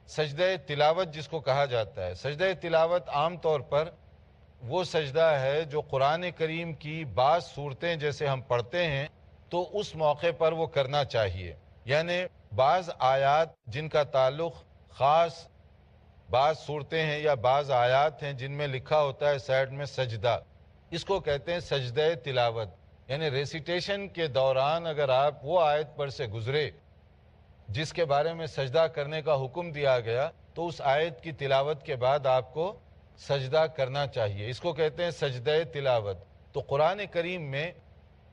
سجدہ تلاوت جس کو کہا جاتا ہے، سجدہ تلاوت عام طور پر وہ سجدہ ہے جو قرآن کریم کی بعض صورتیں جیسے ہم پڑھتے ہیں تو اس موقع پر وہ کرنا چاہیے. یعنی بعض آیات جن کا تعلق خاص بعض صورتیں ہیں یا بعض آیات ہیں جن میں لکھا ہوتا ہے سائڈ میں سجدہ، اس کو کہتے ہیں سجدہ تلاوت. یعنی ریسیٹیشن کے دوران اگر آپ وہ آیت پر سے گزرے جس کے بارے میں سجدہ کرنے کا حکم دیا گیا تو اس آیت کی تلاوت کے بعد آپ کو سجدہ کرنا چاہیے. اس کو کہتے ہیں سجدہ تلاوت. تو قرآن کریم میں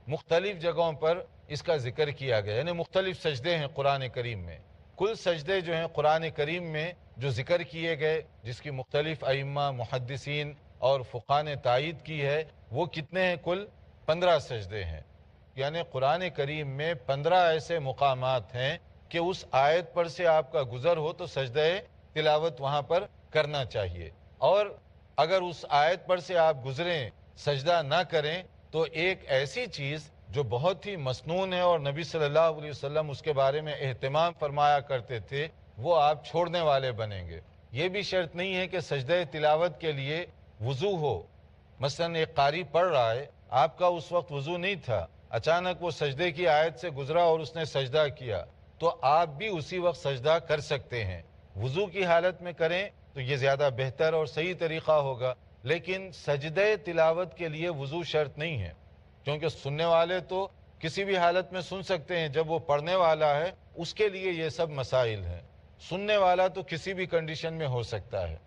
مختلف جگہوں پر اس کا ذکر کیا گیا، یعنی مختلف سجدے ہیں قرآن کریم میں. کل سجدے جو ہیں قرآن کریم میں جو ذکر کیے گئے، جس کی مختلف ائمہ محدثین اور فقہاء نے تائید کی ہے، وہ کتنے ہیں؟ کل 15 سجدے ہیں. یعنی قرآن کریم میں 15 ایسے مقامات ہیں کہ اس آیت پر سے آپ کا گزر ہو تو سجدہ تلاوت وہاں پر کرنا چاہیے. اور اگر اس آیت پر سے آپ گزریں سجدہ نہ کریں تو ایک ایسی چیز جو بہت ہی مسنون ہے اور نبی صلی اللہ علیہ وسلم اس کے بارے میں اہتمام فرمایا کرتے تھے، وہ آپ چھوڑنے والے بنیں گے. یہ بھی شرط نہیں ہے کہ سجدہ تلاوت کے لیے وضو ہو. مثلا ایک قاری پڑھ رہا ہے، آپ کا اس وقت وضو نہیں تھا، اچانک وہ سجدے کی آیت سے گزرا اور اس نے سجدہ کیا تو آپ بھی اسی وقت سجدہ کر سکتے ہیں. وضو کی حالت میں کریں تو یہ زیادہ بہتر اور صحیح طریقہ ہوگا. لیکن سجدہ تلاوت کے لیے وضو شرط نہیں ہے، کیونکہ سننے والے تو کسی بھی حالت میں سن سکتے ہیں. جب وہ پڑھنے والا ہے اس کے لیے یہ سب مسائل ہیں. سننے والا تو کسی بھی کنڈیشن میں ہو سکتا ہے.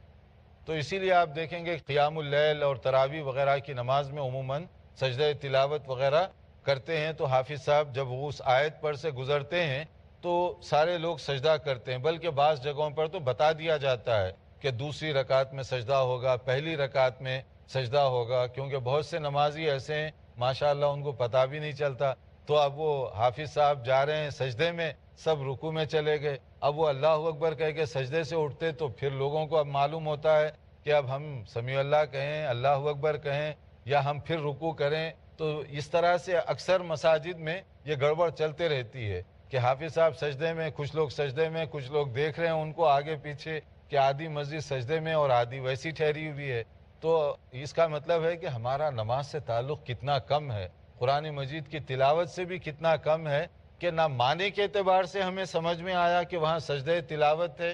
تو اسی لیے آپ دیکھیں گے قیام اللیل اور تراویح وغیرہ کی نماز میں عموماً سجدہ تلاوت وغیرہ کرتے ہیں تو حافظ صاحب جب وہ اس آیت پر سے گزرتے ہیں تو سارے لوگ سجدہ کرتے ہیں. بلکہ بعض جگہوں پر تو بتا دیا جاتا ہے کہ دوسری رکعت میں سجدہ ہوگا، پہلی رکعت میں سجدہ ہوگا، کیونکہ بہت سے نمازی ایسے ہیں ماشاءاللہ ان کو پتہ بھی نہیں چلتا. تو اب وہ حافظ صاحب جا رہے ہیں سجدے میں، سب رکوع میں چلے گئے، اب وہ اللہ اکبر کہہ کے سجدے سے اٹھتے تو پھر لوگوں کو اب معلوم ہوتا ہے کہ اب ہم سمیع اللہ کہیں، اللہ اکبر کہیں یا ہم پھر رکوع کریں. تو اس طرح سے اکثر مساجد میں یہ گڑبڑ چلتے رہتی ہے کہ حافظ صاحب سجدے میں، کچھ لوگ سجدے میں، کچھ لوگ دیکھ رہے ہیں ان کو آگے پیچھے کہ آدھی مسجد سجدے میں اور آدھی ویسی ٹھہری ہوئی ہے. تو اس کا مطلب ہے کہ ہمارا نماز سے تعلق کتنا کم ہے، قرآن مجید کی تلاوت سے بھی کتنا کم ہے کہ نہ معنی کے اعتبار سے ہمیں سمجھ میں آیا کہ وہاں سجدہ تلاوت ہے،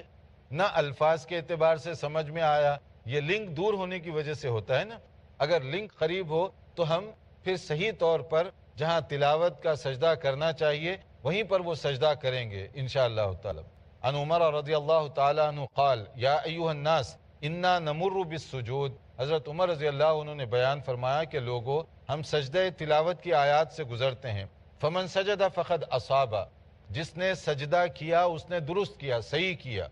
نہ الفاظ کے اعتبار سے سمجھ میں آیا. یہ لنک دور ہونے کی وجہ سے ہوتا ہے نا. اگر لنک قریب ہو تو ہم پھر صحیح طور پر جہاں تلاوت کا سجدہ کرنا چاہیے وہیں پر وہ سجدہ کریں گے انشاءاللہ تعالی. عن عمر رضی اللہ تعالی عنہ قال یا ایھا الناس انا نمر بالسجود. حضرت عمر رضی اللہ عنہ نے بیان فرمایا کہ لوگوں ہم سجدہ تلاوت کی آیات سے گزرتے ہیں. فمن سجد فقد اصاب، جس نے سجدہ کیا اس نے درست کیا، صحیح کیا.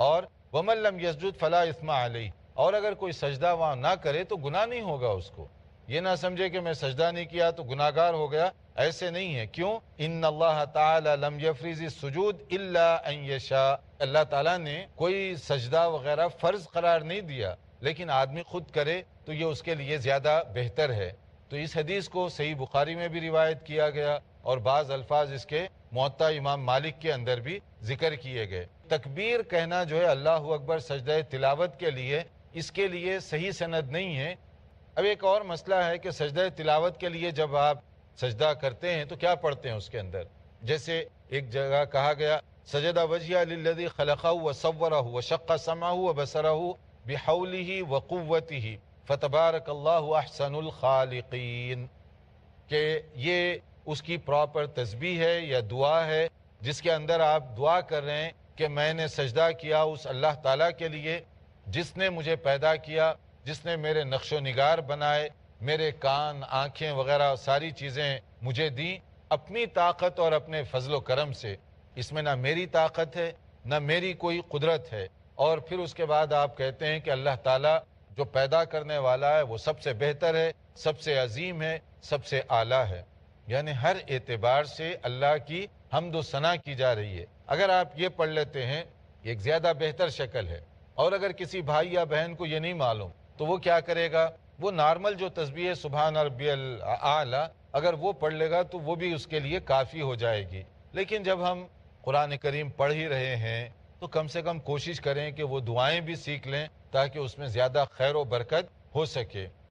اور ومن لم یسجد فلا اثم علیہ، اور اگر کوئی سجدہ وہاں نہ کرے تو گناہ نہیں ہوگا اس کو. یہ نہ سمجھے کہ میں سجدہ نہیں کیا تو گناہگار ہو گیا، ایسے نہیں ہے. کیوں؟ ان اللہ تعالی لم یفرض السجود الا ان یشاء. اللہ تعالیٰ نے کوئی سجدہ وغیرہ فرض قرار نہیں دیا، لیکن آدمی خود کرے تو یہ اس کے لیے زیادہ بہتر ہے. تو اس حدیث کو صحیح بخاری میں بھی روایت کیا گیا اور بعض الفاظ اس کے موطا امام مالک کے اندر بھی ذکر کیے گئے. تکبیر کہنا جو ہے اللہ اکبر سجدہ تلاوت کے لیے، اس کے لیے صحیح سند نہیں ہے. اب ایک اور مسئلہ ہے کہ سجدہ تلاوت کے لیے جب آپ سجدہ کرتے ہیں تو کیا پڑھتے ہیں اس کے اندر. جیسے ایک جگہ کہا گیا سجد وجہ للذی خلقہ وصورہ وشق سمعہ وبصرہ بحولہ وقوتہ فتبارک اللہ احسن الخالقین، کہ یہ اس کی پراپر تسبیح ہے یا دعا ہے جس کے اندر آپ دعا کر رہے ہیں کہ میں نے سجدہ کیا اس اللہ تعالیٰ کے لیے جس نے مجھے پیدا کیا، جس نے میرے نقش و نگار بنائے، میرے کان، آنکھیں وغیرہ ساری چیزیں مجھے دیں اپنی طاقت اور اپنے فضل و کرم سے. اس میں نہ میری طاقت ہے نہ میری کوئی قدرت ہے. اور پھر اس کے بعد آپ کہتے ہیں کہ اللہ تعالیٰ جو پیدا کرنے والا ہے وہ سب سے بہتر ہے، سب سے عظیم ہے، سب سے اعلیٰ ہے. یعنی ہر اعتبار سے اللہ کی حمد و ثنا کی جا رہی ہے. اگر آپ یہ پڑھ لیتے ہیں ایک زیادہ بہتر شکل ہے. اور اگر کسی بھائی یا بہن کو یہ نہیں معلوم تو وہ کیا کرے گا؟ وہ نارمل جو تسبیح ہے سبحان ربی الاعلی اگر وہ پڑھ لے گا تو وہ بھی اس کے لیے کافی ہو جائے گی. لیکن جب ہم قرآن کریم پڑھ ہی رہے ہیں تو کم سے کم کوشش کریں کہ وہ دعائیں بھی سیکھ لیں تاکہ اس میں زیادہ خیر و برکت ہو سکے.